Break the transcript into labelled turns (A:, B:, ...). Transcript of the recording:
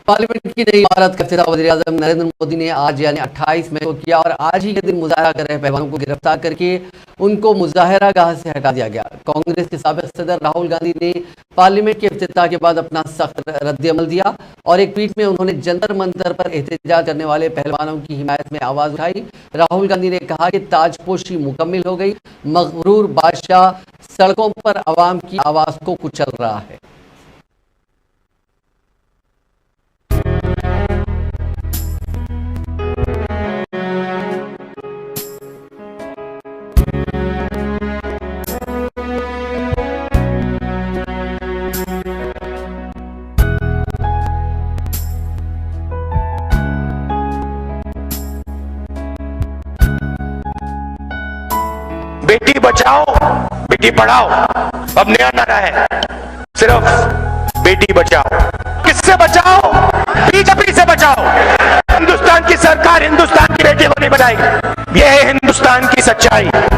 A: Parliament की नई इमारत का इफ्तिताह वज़ीर आज़म नरेंद्र मोदी ने आज यानी 28 मई को किया और आज ही के दिन मुजाहरा कर रहे पहलवानों को गिरफ्तार करके उनको मुजाहरा गाह से हटा दिया गया। कांग्रेस के साबिक़ सदर राहुल गांधी ने पार्लियामेंट के इफ्तिताह के बाद अपना सख्त रद्द-ए-अमल दिया और एक ट्वीट में उन्होंने जंतर मंतर पर एहतजाज करने वाले पहलवानों की हिमायत में आवाज उठाई। राहुल गांधी ने कहा कि ताजपोशी मुकम्मल हो गई, मगरूर बादशाह सड़कों पर आवाम की आवाज को कुचल रहा है।
B: बेटी बचाओ बेटी पढ़ाओ, अब नया नारा है, सिर्फ बेटी बचाओ। किससे बचाओ? बीजेपी से बचाओ। हिंदुस्तान की सरकार हिंदुस्तान की बेटी को नहीं बनाएगी, यह है हिंदुस्तान की सच्चाई।